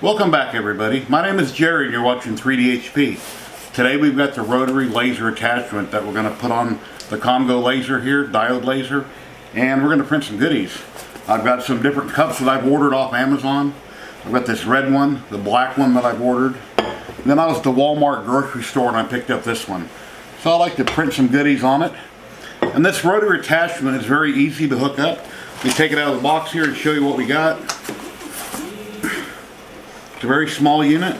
Welcome back, everybody. My name is Jerry and you're watching 3DHP. Today we've got the rotary laser attachment that we're going to put on the Comgo laser here, diode laser, and we're going to print some goodies. I've got some different cups that I've ordered off Amazon. I've got this red one, the black one that I've ordered. And then I was at the Walmart grocery store and I picked up this one. So I like to print some goodies on it. And this rotary attachment is very easy to hook up. We take it out of the box here and show you what we got. It's a very small unit.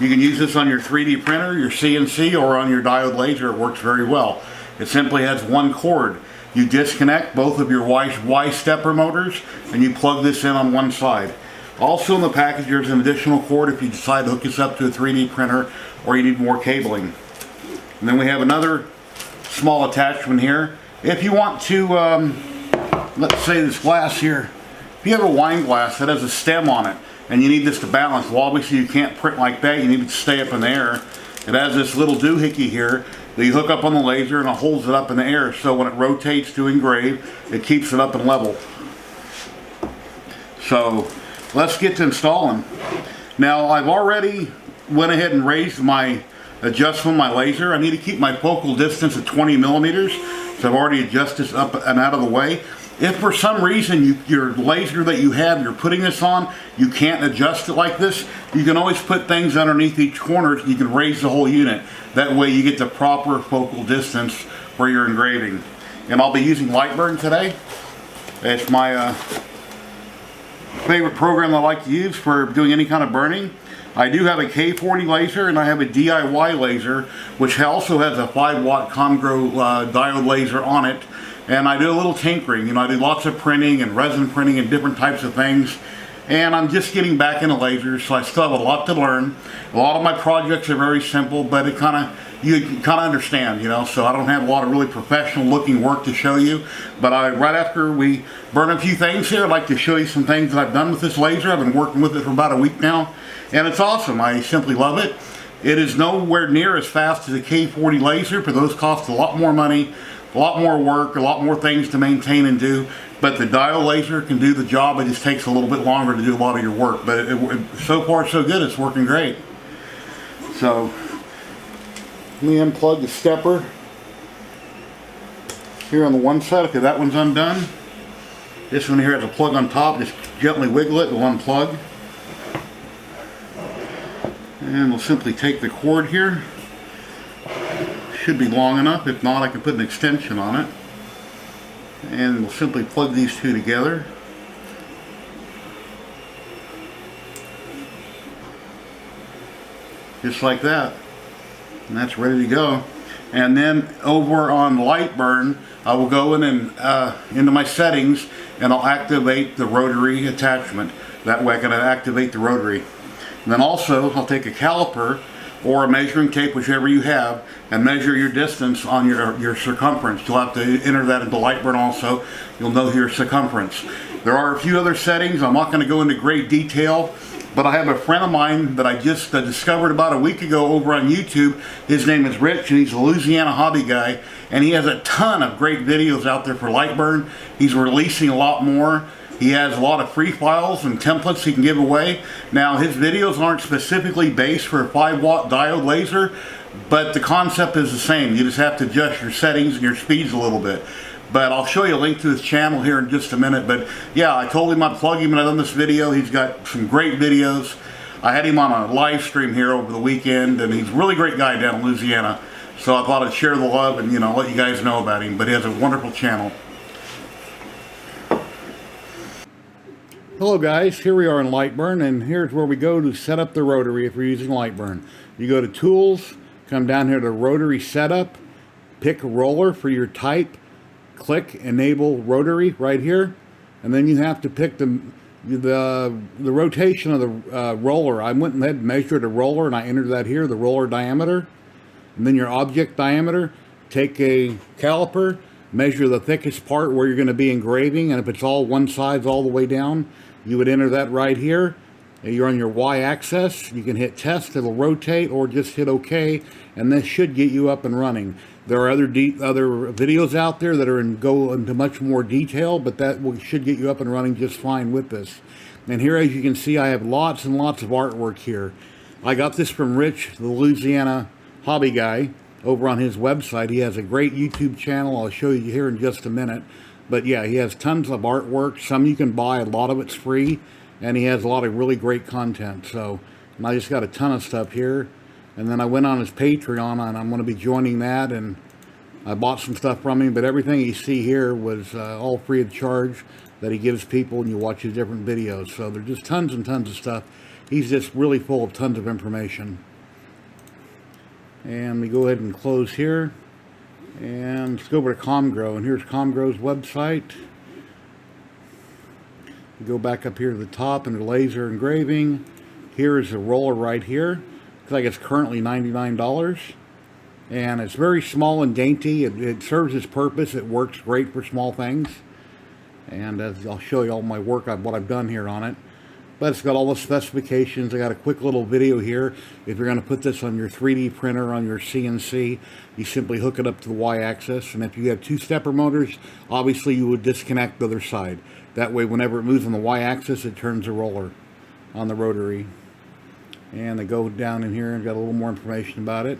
You can use this on your 3D printer, your CNC, or on your diode laser. It works very well. It simply has one cord. You disconnect both of your Y stepper motors and you plug this in on one side. Also in the package there's an additional cord if you decide to hook this up to a 3D printer or you need more cabling. And then we have another small attachment here. If you want to, let's say this glass here, if you have a wine glass that has a stem on it and you need this to balance, well obviously you can't print like that, you need it to stay up in the air. It has this little doohickey here that you hook up on the laser and it holds it up in the air, so when it rotates to engrave, it keeps it up and level. So let's get to installing. Now I've already went ahead and raised my adjustment, my laser. I need to keep my focal distance at 20 millimeters, so I've already adjusted this up and out of the way. If for some reason your laser that you have, you're putting this on, you can't adjust it like this, you can always put things underneath each corner and you can raise the whole unit. That way you get the proper focal distance for your engraving. And I'll be using LightBurn today. It's my favorite program I like to use for doing any kind of burning. I do have a K40 laser and I have a DIY laser, which also has a 5-watt Comgrow diode laser on it. And I do a little tinkering. You know, I do lots of printing and resin printing and different types of things. And I'm just getting back into lasers, so I still have a lot to learn. A lot of my projects are very simple, but you kind of understand, you know. So I don't have a lot of really professional looking work to show you. But right after we burn a few things here, I'd like to show you some things that I've done with this laser. I've been working with it for about a week now, and it's awesome. I simply love it. It is nowhere near as fast as a K40 laser, but those cost a lot more money, a lot more work, a lot more things to maintain and do. But the diode laser can do the job. It just takes a little bit longer to do a lot of your work. But so far so good. It's working great. So let me unplug the stepper here on the one side. Okay, that one's undone. This one here has a plug on top. Just gently wiggle it, it'll unplug. And we'll simply take the cord here. Should be long enough. If not, I can put an extension on it. And we'll simply plug these two together. Just like that. And that's ready to go. And then over on LightBurn, I will go in and into my settings and I'll activate the rotary attachment. That way I can activate the rotary. And then also I'll take a caliper or a measuring tape, whichever you have, and measure your distance on your circumference. You'll have to enter that into LightBurn also. You'll know your circumference. There are a few other settings. I'm not going to go into great detail, but I have a friend of mine that I just discovered about a week ago over on YouTube. His name is Rich, and he's a Louisiana hobby guy, and he has a ton of great videos out there for LightBurn. He's releasing a lot more. He has a lot of free files and templates he can give away. Now his videos aren't specifically based for a 5-watt diode laser, but the concept is the same. You just have to adjust your settings and your speeds a little bit. But I'll show you a link to his channel here in just a minute. But yeah, I told him I'd plug him when I done this video. He's got some great videos. I had him on a live stream here over the weekend, and he's a really great guy down in Louisiana. So I thought I'd share the love and, you know, let you guys know about him. But he has a wonderful channel. Hello guys, here we are in LightBurn, and here's where we go to set up the rotary if we're using LightBurn. You go to Tools, come down here to Rotary Setup, pick Roller for your type, click Enable Rotary right here, and then you have to pick the rotation of the roller. I went ahead and measured a roller and I entered that here, the roller diameter, and then your object diameter. Take a caliper, measure the thickest part where you're going to be engraving, and if it's all one side all the way down, you would enter that right here. You're on your y-axis. You can hit test, it'll rotate, or just hit OK, and this should get you up and running. There are other videos out there that go into much more detail, but that should get you up and running just fine with this. And here, as you can see, I have lots and lots of artwork here. I got this from Rich, the Louisiana hobby guy, over on his website. He has a great YouTube channel. I'll show you here in just a minute. But yeah, he has tons of artwork. Some you can buy, a lot of it's free. And he has a lot of really great content. So, and I just got a ton of stuff here. And then I went on his Patreon, and I'm going to be joining that. And I bought some stuff from him. But everything you see here was all free of charge that he gives people, and you watch his different videos. So there's just tons and tons of stuff. He's just really full of tons of information. And we go ahead and close here. And let's go over to Comgrow. And here's Comgrow's website. We go back up here to the top under laser engraving. Here is a roller right here. Looks like it's currently $99. And it's very small and dainty. It serves its purpose. It works great for small things. And I'll show you all my work, what I've done here on it. But it's got all the specifications. I got a quick little video here. If you're going to put this on your 3D printer, on your CNC, you simply hook it up to the Y-axis. And if you have two stepper motors, obviously you would disconnect the other side. That way, whenever it moves on the Y-axis, it turns a roller on the rotary. And they go down in here and got a little more information about it.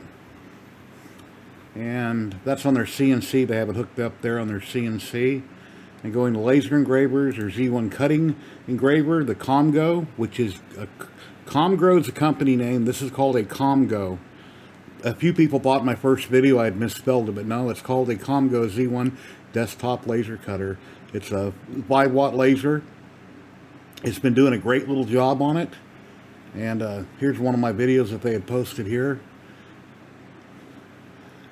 And that's on their CNC. They have it hooked up there on their CNC. And going to laser engravers or Z1 cutting engraver, the Comgo, which is Comgrow is a company name. This is called a Comgo. A few people thought in my first video I had misspelled it, but no, it's called a Comgo Z1 desktop laser cutter. It's a 5-watt laser. It's been doing a great little job on it. And here's one of my videos that they had posted here.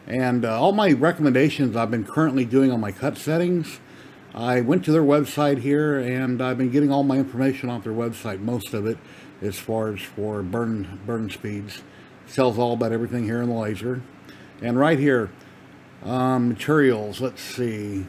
And all my recommendations I've been currently doing on my cut settings. I went to their website here, and I've been getting all my information off their website, most of it, as far as for burn speeds. It tells all about everything here in the laser. And right here, materials, let's see.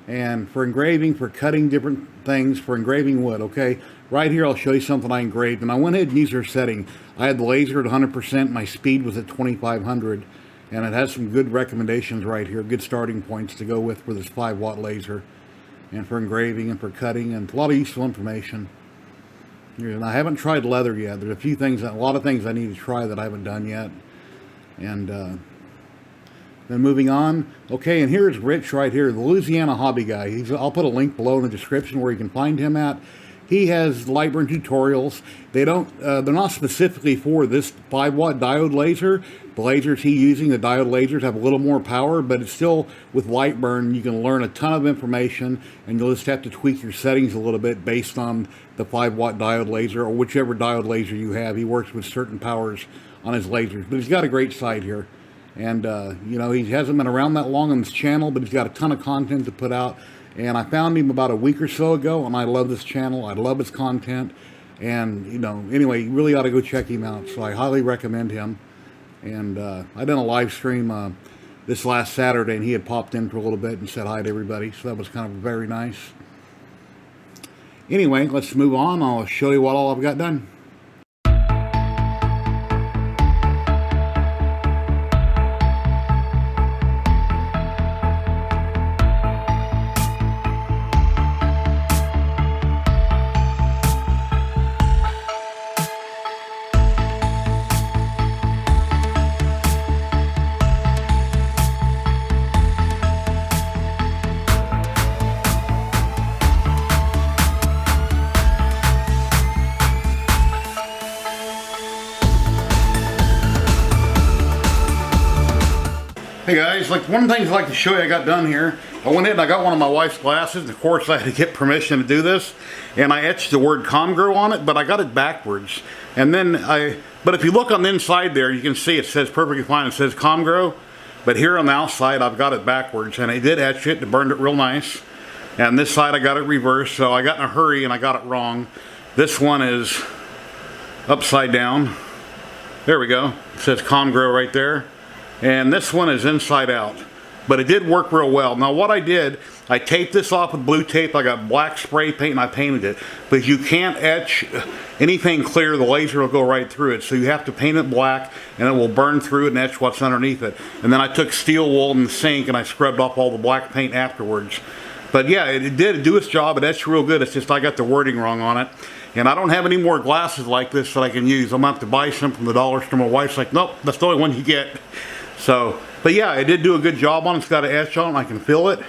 And for engraving, for cutting different things, for engraving wood, okay? Right here, I'll show you something I engraved, and I went ahead and used their setting. I had the laser at 100%, my speed was at 2500. And it has some good recommendations right here, good starting points to go with for this 5-watt laser. And for engraving and for cutting, and a lot of useful information. And I haven't tried leather yet. There's a lot of things I need to try that I haven't done yet. And then moving on. Okay, and here's Rich right here, the Louisiana hobby guy. I'll put a link below in the description where you can find him at. He has LightBurn tutorials. They're not specifically for this 5-watt diode laser. The lasers he's using, the diode lasers, have a little more power, but it's still, with LightBurn, you can learn a ton of information, and you'll just have to tweak your settings a little bit based on the 5-watt diode laser, or whichever diode laser you have. He works with certain powers on his lasers, but he's got a great site here. And, you know, he hasn't been around that long on this channel, but he's got a ton of content to put out. And I found him about a week or so ago, and I love this channel. I love his content. And, you know, anyway, you really ought to go check him out. So I highly recommend him. And I done a live stream this last Saturday, and he had popped in for a little bit and said hi to everybody. So that was kind of very nice. Anyway, let's move on. I'll show you what all I've got done. Hey guys, like one of the things I'd like to show you I got done here. I went in and I got one of my wife's glasses, and of course I had to get permission to do this, and I etched the word Comgrow on it, but I got it backwards. And then but if you look on the inside there, you can see it says perfectly fine, it says Comgrow, but here on the outside I've got it backwards, and I did etch it, it burned it real nice. And this side I got it reversed, so I got in a hurry and I got it wrong. This one is upside down. There we go, it says Comgrow right there. And this one is inside out, but it did work real well. Now what I did, I taped this off with blue tape. I got black spray paint and I painted it. But you can't etch anything clear, the laser will go right through it. So you have to paint it black and it will burn through it and etch what's underneath it. And then I took steel wool in the sink and I scrubbed off all the black paint afterwards. But yeah, it did do its job. It etched real good. It's just I got the wording wrong on it. And I don't have any more glasses like this that I can use. I'm going to have to buy some from the dollar store. My wife's like, nope, that's the only one you get. So, but yeah, it did do a good job on it. It's got an etch on it, and I can feel it.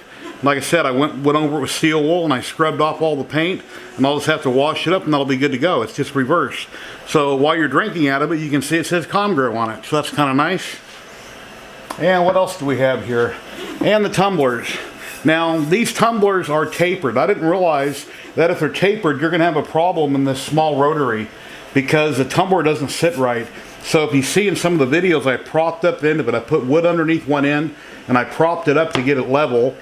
Like I said, I went over it with steel wool, and I scrubbed off all the paint, and I'll just have to wash it up, and that'll be good to go. It's just reversed. So while you're drinking out of it, you can see it says Comgrow on it. So that's kind of nice. And what else do we have here? And the tumblers. Now, these tumblers are tapered. I didn't realize that if they're tapered, you're going to have a problem in this small rotary because the tumbler doesn't sit right. So if you see in some of the videos, I propped up the end of it. I put wood underneath one end, and I propped it up to get it level.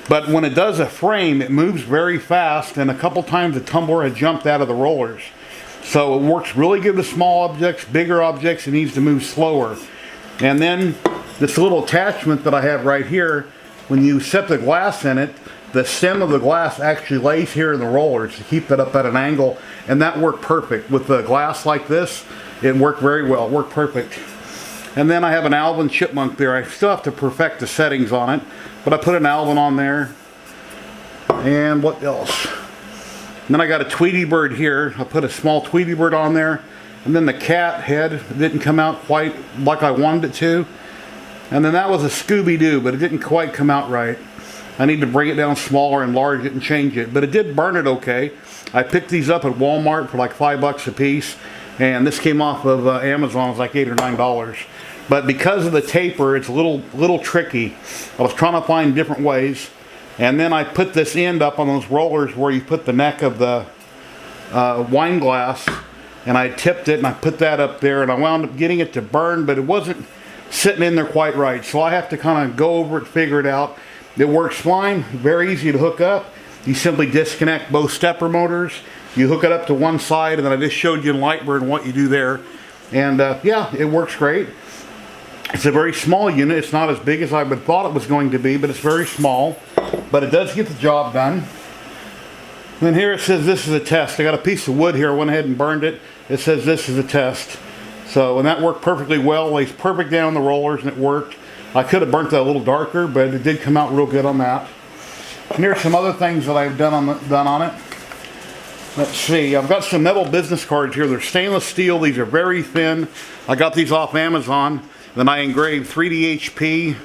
But when it does a frame, it moves very fast, and a couple times the tumbler had jumped out of the rollers. So it works really good with small objects. Bigger objects, it needs to move slower. And then this little attachment that I have right here, when you set the glass in it, the stem of the glass actually lays here in the rollers to keep it up at an angle, and that worked perfect. With the glass like this, it worked very well, it worked perfect. And then I have an Alvin chipmunk there. I still have to perfect the settings on it, but I put an Alvin on there. And what else? And then I got a Tweety bird here. I put a small Tweety bird on there, and then the cat head didn't come out quite like I wanted it to. And then that was a Scooby-Doo, but it didn't quite come out right. I need to bring it down smaller, enlarge it, and change it. But it did burn it okay. I picked these up at Walmart for like $5 a piece, and this came off of Amazon. It was like $8 or $9. But because of the taper, it's a little tricky. I was trying to find different ways, and then I put this end up on those rollers where you put the neck of the wine glass, and I tipped it, and I put that up there, and I wound up getting it to burn, but it wasn't sitting in there quite right. So I have to kind of go over it, figure it out. It works fine, very easy to hook up. You simply disconnect both stepper motors. You hook it up to one side, and then I just showed you in LightBurn what you do there. And yeah, it works great. It's a very small unit. It's not as big as I would thought it was going to be, but it's very small. But it does get the job done. And then here it says this is a test. I got a piece of wood here. I went ahead and burned it. It says this is a test. So, and that worked perfectly well. Lays perfect down the rollers, and it worked. I could have burnt that a little darker, but it did come out real good on that. And here's some other things that I've done on it. Let's see. I've got some metal business cards here. They're stainless steel. These are very thin. I got these off Amazon. Then I engraved 3D HP,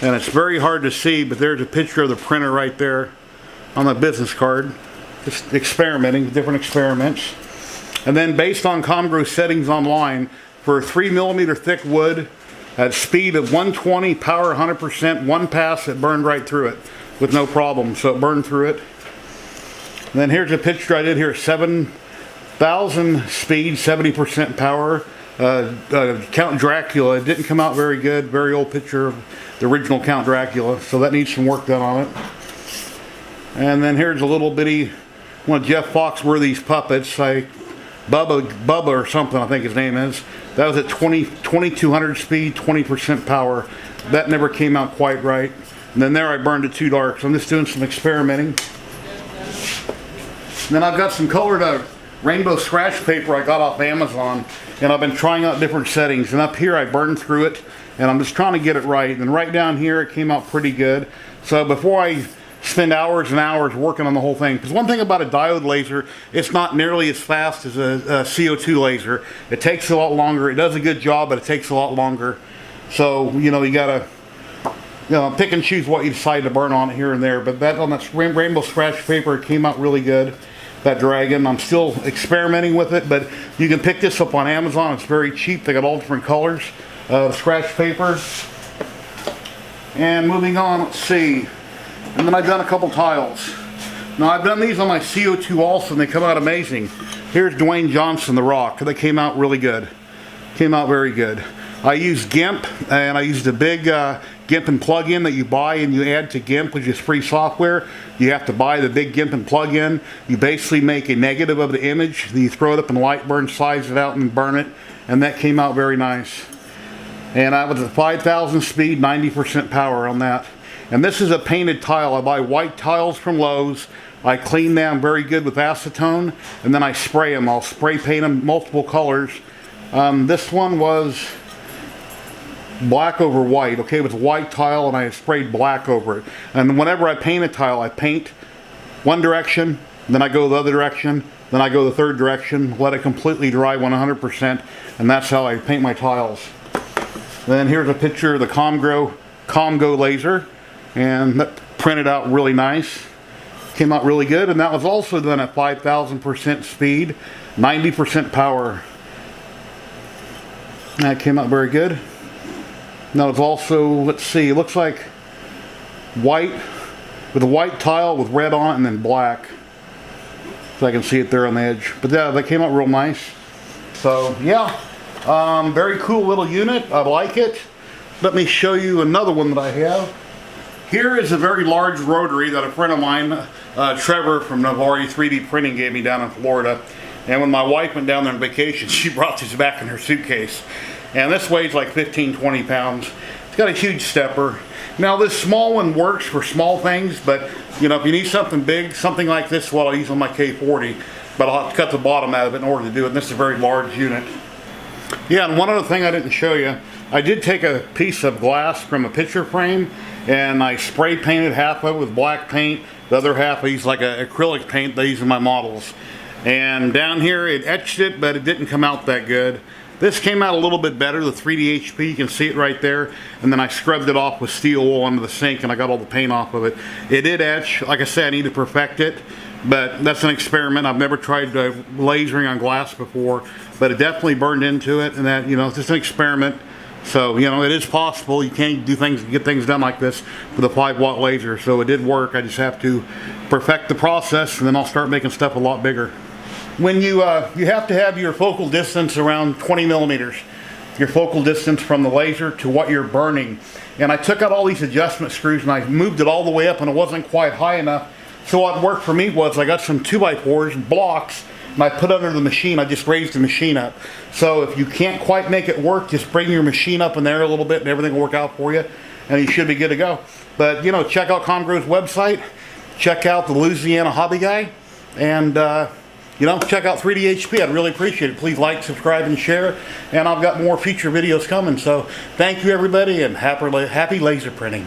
and it's very hard to see, but there's a picture of the printer right there on the business card. Just experimenting, different experiments. And then based on Comgrow settings online, for 3mm thick wood at speed of 120, power 100%, one pass, it burned right through it with no problem. So it burned through it. And then here's a picture I did here, 7,000 speed, 70% power. Count Dracula. It didn't come out very good. Very old picture of the original Count Dracula. So that needs some work done on it. And then here's a little bitty one of Jeff Foxworthy's puppets. Bubba or something, I think his name is. That was at 2200 speed, 20% power. That never came out quite right. And then there I burned it too dark. So I'm just doing some experimenting. And then I've got some colored rainbow scratch paper I got off Amazon. And I've been trying out different settings. And up here I burned through it. And I'm just trying to get it right. And right down here it came out pretty good. So before I spend hours and hours working on the whole thing, because one thing about a diode laser, it's not nearly as fast as a CO2 laser. It takes a lot longer. It does a good job, but it takes a lot longer. So you gotta pick and choose what you decide to burn on it here and there. But that on that rainbow scratch paper, it came out really good. That dragon, I'm still experimenting with it, but you can pick this up on Amazon. It's very cheap. They got all different colors, scratch paper. And moving on, let's see. And then I've done a couple tiles. Now I've done these on my CO2 also, and they come out amazing. Here's Dwayne Johnson, The Rock. They came out really good. Came out very good. I used GIMP, and I used a big GIMP and plug-in that you buy and you add to GIMP, which is free software. You have to buy the big GIMP and plug-in. You basically make a negative of the image, then you throw it up in LightBurn, size it out, and burn it. And that came out very nice. And I was at 5,000 speed, 90% power on that. And this is a painted tile. I buy white tiles from Lowe's. I clean them very good with acetone, and then I spray them. I'll spray paint them multiple colors. This one was black over white. Okay, it was white tile and I sprayed black over it. And whenever I paint a tile, I paint one direction, then I go the other direction, then I go the third direction, let it completely dry 100%, and that's how I paint my tiles. Then here's a picture of the Comgo laser, and that printed out really nice. Came out really good, and that was also done at 5,000% speed, 90% power. That came out very good. Now it's also, let's see, it looks like white, with a white tile with red on it and then black. So I can see it there on the edge. But yeah, they came out real nice. So yeah, very cool little unit. I like it. Let me show you another one that I have. Here is a very large rotary that a friend of mine, Trevor from Navari 3D Printing, gave me down in Florida. And when my wife went down there on vacation, she brought this back in her suitcase. And this weighs like 15-20 pounds. It's got a huge stepper. Now this small one works for small things, but you know, if you need something big, something like this is what I'll use on my K40, but I'll have to cut the bottom out of it in order to do it. And this is a very large unit. Yeah, and one other thing I didn't show you, I did take a piece of glass from a picture frame and I spray painted half of it with black paint. The other half I used like an acrylic paint they use in my models. And down here it etched it, but it didn't come out that good. This came out a little bit better, the 3D HP, you can see it right there. And then I scrubbed it off with steel wool under the sink and I got all the paint off of it. It did etch. Like I said, I need to perfect it, but that's an experiment. I've never tried lasering on glass before, but it definitely burned into it, and that, you know, it's just an experiment. So, you know, it is possible. You can't do things, get things done like this with a 5-watt laser. So it did work. I just have to perfect the process, and then I'll start making stuff a lot bigger. When you have to have your focal distance around 20 millimeters, your focal distance from the laser to what you're burning. And I took out all these adjustment screws and I moved it all the way up, and it wasn't quite high enough. So what worked for me was I got some 2x4s blocks and I put under the machine. I just raised the machine up. So if you can't quite make it work, just bring your machine up in there a little bit and everything will work out for you, and you should be good to go. But you know, check out Comgrow's website, check out the Louisiana Hobby Guy, and you know, check out 3D HP. I'd really appreciate it. Please like, subscribe, and share. And I've got more future videos coming. So thank you, everybody, and happy laser printing.